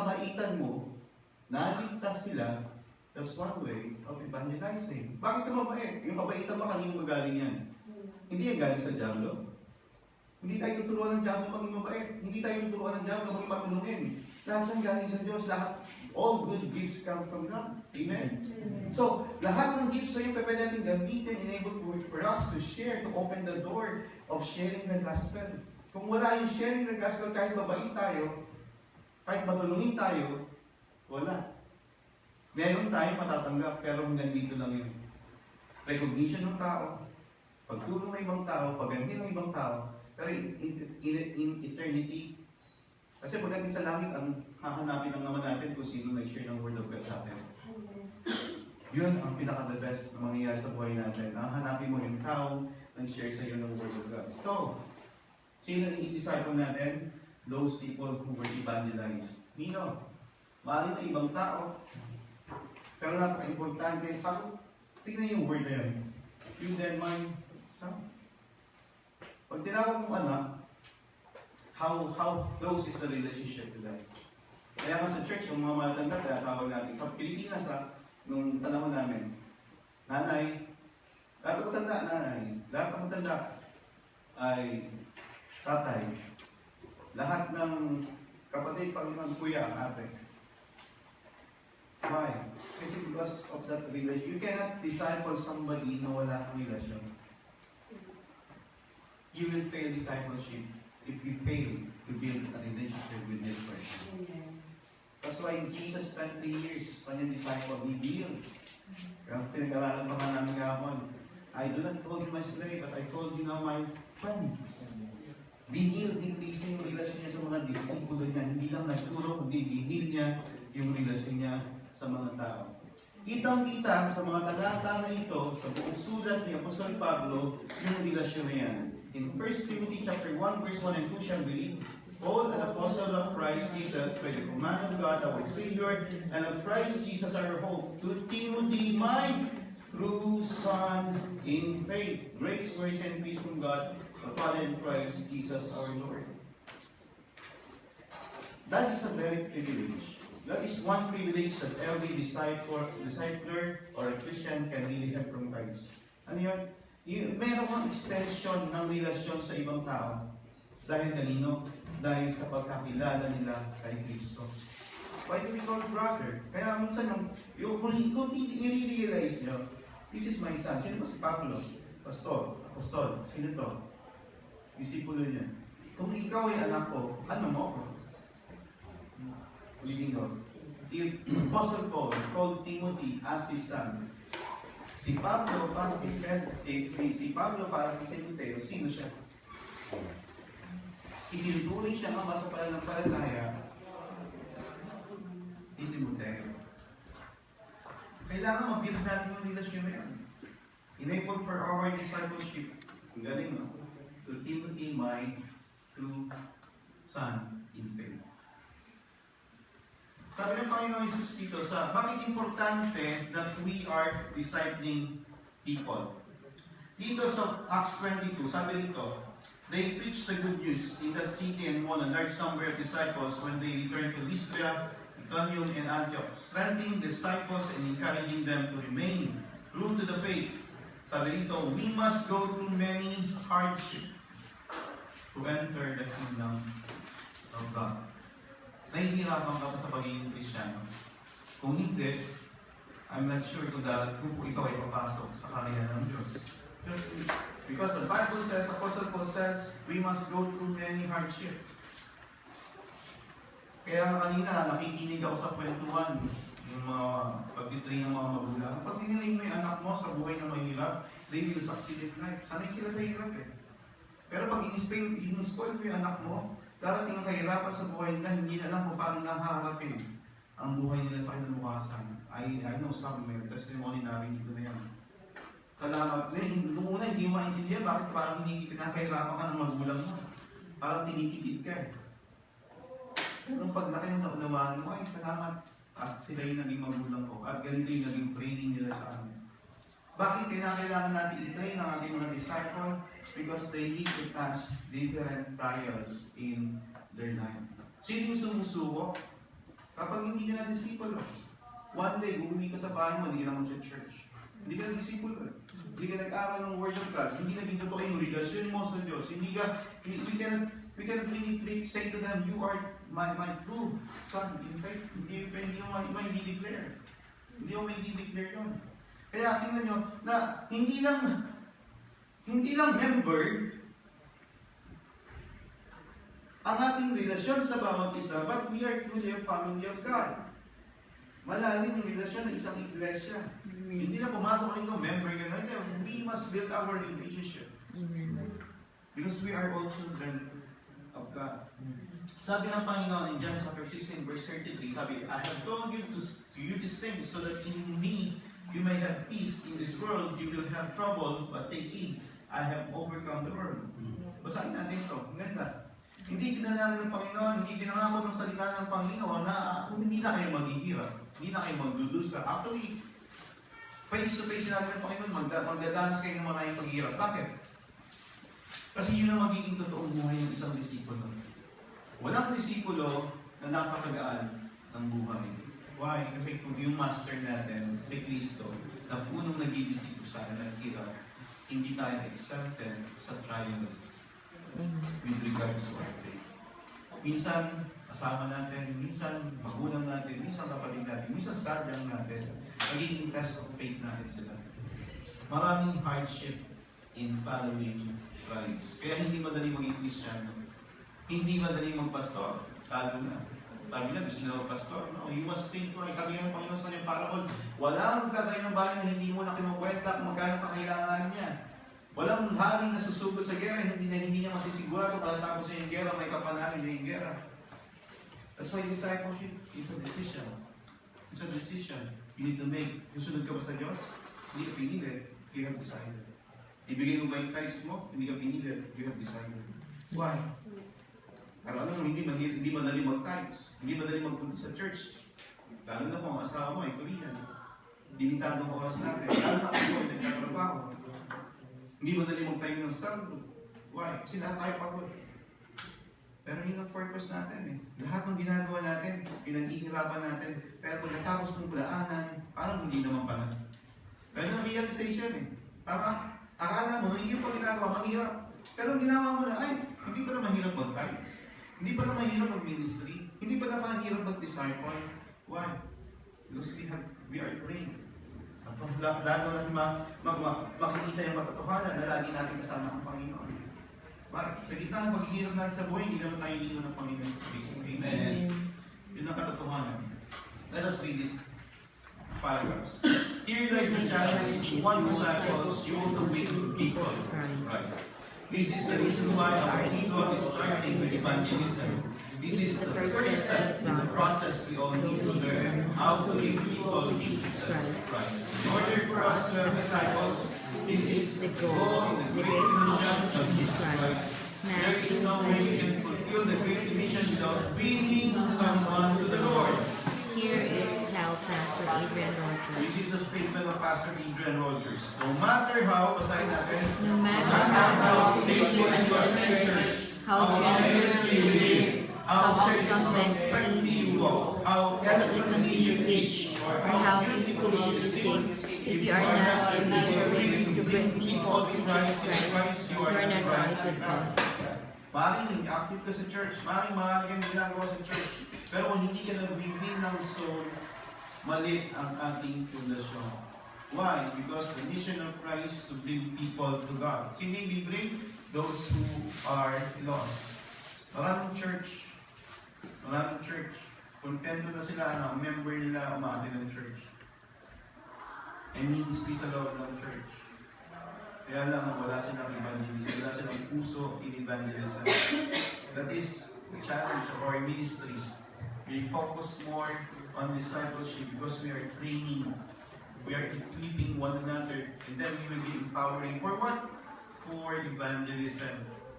kabaitan mo, naligtas sila, that's one way of evangelizing. Bakit ka mabait? Yung kabaitan mo, kanino magaling yan? Hindi yan galing sa Diablo. Hindi tayo tuturuan ng Diablo maging mabait. Hindi tayo tuturuan ng Diablo maging matulungin. Lahat yan galing sa Diyos. Lahat, all good gifts come from God. Amen? So, lahat ng gifts na yung pwede natin gamitin, enable for us to share, to open the door of sharing the gospel. Kung wala yung sharing the gospel, kahit mabait tayo, kahit matulungin tayo, wala. Meron tayong matatanggap, pero hanggang dito lang yun. Recognition ng tao, pagtulong ng ibang tao, pagganti ng ibang tao, pero in eternity, kasi pagdating sa langit, ang hahanapin lang naman natin kung sino nag-share ng Word of God sa atin. Yun ang pinaka-the best na mangyayari sa buhay natin. Hahanapin mo yung tao nag-share sa iyo ng Word of God. So, sino ang i-disciple natin? Those people who were evangelized. Nino, maaaring na ibang tao, pero napaka-importante. Tignan yung word na yun. You then my son. Pag tinawag mong anak, how close is the relationship to that? Kaya nga sa church, yung mga matanda, tinatawag natin. Sa Pilipinas, nung panahon namin, nanay, lahat ng matanda, nanay. Lahat ng matanda ay tatay. Lahat ng kapatid, Panginoon, kuya, ate. Why? Kasi because of that relation. You cannot disciple somebody na wala kang relasyon. You will fail discipleship if you fail to build a relationship with this person. That's why Jesus spent 3 years kanyang disciple, he builds. Kaya pinag-aralan pa nga namin kahapon, I do not call you my slave, but I call you now my friends. Binil, increase yung relasyon niya sa mga disipulo niya. Hindi lang nagturo, kundi binil niya yung relasyon niya sa mga tao. Kitang-kita sa mga talata na ito, sa buong sulat ni Apostol Pablo, yung relasyon na yan. In 1 Timothy chapter 1, verse 1 and 2 shall we read, Paul, an apostle of Christ Jesus, by the command of God, our Savior, and of Christ Jesus our hope, to Timothy, my true son in faith. Grace, mercy, and peace from God, the Father and Christ Jesus our Lord. That is a very privilege. That is one privilege that every discipler or a Christian can really have from Christ. Ano yun? Meron kang extension ng relasyon sa ibang tao. Dahil kanino? Dahil sa pagkakilala nila kay Kristo. Why do we call brother? Kaya minsan kung i-realize nyo, this is my son. Sino ba si Pablo? Pastor, apostol. Sino to? Disipulo niya. Kung ikaw ay anak ko, ano mo ako? Ulitin ko. The Apostle Paul called Timothy as his son. Si Pablo para kay Timoteo, sino siya? Itinuturing siya ang sa pananampalataya ni Timoteo. Kailangan mabuild natin yung relasyon na yan. Enable for our discipleship. Ang galing, no? To Timothy, my true son in faith. Sabi ng Panginoon Jesus dito bakit importante that we are discipling people. Dito sa Acts 22, sabi dito, they preached the good news in that city and won a large number of disciples when they returned to Lystra, Iconium, and Antioch, strengthening disciples and encouraging them to remain true to the faith. Sabi dito, we must go through many hardships to enter the kingdom of God. Nahihirapan ka pa sa pagiging Kristiyano. Kung hindi, I'm not sure kung ikaw ay papasok sa karya ng Diyos. Because the Bible says, Apostle Paul says, we must go through many hardships. Kaya kanina, nakikinig ako sa kwentuhan, yung mga pagtitrain ng mga magulang. Pag tinitrain mo yung anak mo sa buhay na mahirap, they will succeed in life. Sanay sila sa hirap eh. Pero pag in-spoil mo yung anak mo, darating ang kahirapan sa buhay nila, hindi alam kung paano nakaharapin ang buhay nila sa kinabukasan. I know some testimony namin dito na yan. Salamat. Noong una, hindi mo maintindihan bakit parang hindi kinakahirapan ka ng magulang mo. Parang tinitipid ka eh. Nung paglaki ng naunawaan mo, ay salamat. At sila yung naging magulang ko. At ganito yung naging training nila sa amin. Bakit kailangan natin i-train ang ating mga disciple? Because they need to pass different trials in their life. Sino yung sumusuko? Kapag hindi ka na disciple, one day, uuwi ka sa bahay mo, hindi ka na mag-church. Hindi ka na disciple. Hindi ka nag-aral ng Word of God. Hindi naging totoo yung relasyon mo sa Diyos. Hindi ka, we cannot really say to them, you are my true son. In fact, hindi mo may declare. Hindi mo may declare yun. Kaya tingnan nyo, na hindi lang member ang ating relasyon sa bawat isa, but we are truly a family of God. Malalim yung relasyon ng isang iglesia. Hindi na pumasok rito, member ka na. We must build our relationship. Amen. Because we are all children of God. Sabi ng Panginoon in John chapter 16 verse 33, sabi, I have told you to you these things so that in me you may have peace. In this world you will have trouble, but take heed, I have overcome the world. Basahin natin ito. Ang ganda. Hindi pinanalo ng Panginoon, hindi pinangako ng salita ng Panginoon na hindi na kayo maghihirap, hindi na kayo magdudusa. Actually, face-to-face namin ng Panginoon, magdadanas kayo ng maraming paghihirap. Bakit? Kasi yun ang magiging totoong buhay ng isang disipulo. Walang disipulo na napakagaan ng buhay. Why? Kasi kung yung master natin, si Kristo, na unang nagdidisipo sa akin ng hirap, hindi tayo exempted sa trials with regards to our faith. Minsan, kasama natin, minsan, magulang natin, minsan kapatid natin, minsan sadyang natin, magiging test of faith natin sila. Maraming hardship in following Christ. Kaya hindi madali maging Kristyano. Hindi madali magpastor. Talo na. Sabi na, gusto na magpastor. No? You must think, sabi ng Panginoon sa kanyang parable, walang magtatayo ng bahay na hindi mo na kinukwenta kung magkano kakailangan niya. Walang hari na susugod sa gera, hindi niya masisigurado pagkatapos niya yung gera, may kapanalig na yung gera. That's why discipleship is a decision. It's a decision you need to make. Susunod ka ba sa Diyos? Hindi ka pinilit. You have decided. Ibigay mo ba yung tithes mo? Hindi ka pinilit. You have decided. Why? Alam mo, hindi madali mag-tithes. Hindi madali magpunta sa church. Lalo na kung ang asawa mo ay Korean. Limitadong oras natin. Lalo na kung ay nagtatrabaho. Hindi madali magtayo ng sardo. Why? Kasi lahat tayo pagod. Pero yun ang purpose natin eh. Lahat ng ginagawa natin, pinag-ihirapan natin. Pero pagkatapos mong daanan, parang hindi naman pala. Pero yung realization eh. Parang akala mo, hindi pa ginagawa, mahirap. Pero ginawa mo na, ay, hindi pala mahirap mag-tithes. Hindi pala mahirap mag-ministry. Hindi pala mahirap mag-disciple. Why? Because we are trained. At lalo natin makikita yung katotohanan na lagi natin kasama ang Panginoon. Bakit? Sa gitna ng paghihirap natin sa buhay, hindi naman tayo iiwan ng Panginoon sa Kristo. Amen. Yun ang katotohanan. Let us read this paragraphs. Here lies the challenge to one disciple, you ought to win people. Christ. This is the reason why our people is starting with evangelism. This is the first step in the process we all need to learn how to lead people to Jesus Christ. In order for us to have disciples, this is the goal, the great mission of Jesus Christ. There is no way you can fulfill the great mission without winning someone to the Lord. Here is how Pastor Adrian Rogers. This is a statement of Pastor Adrian Rogers. No matter how, basahin natin, No matter how faithful you are in church, how generously you live, how circumspectly you walk, how eloquently you teach, or how beautifully you sing, if you are not willing to bring people to Jesus Christ, you are not right with God. Maring active ka sa church, maring marami kang ginagawa sa church, pero kung hindi ka nag-win ng soul, mali ang ating pundasyon. Why? Because the mission of Christ is to bring people to God. Sino yung bring? Those who are lost. Maraming church, kontento na sila na member nila umaattend ng church. And ministry sa loob ng church. Kaya lang wala silang evangelism, wala silang puso in evangelism. That is the challenge of our ministry. We focus more on discipleship because we are training, we are equipping one another, and then we will be empowering for what? For evangelism.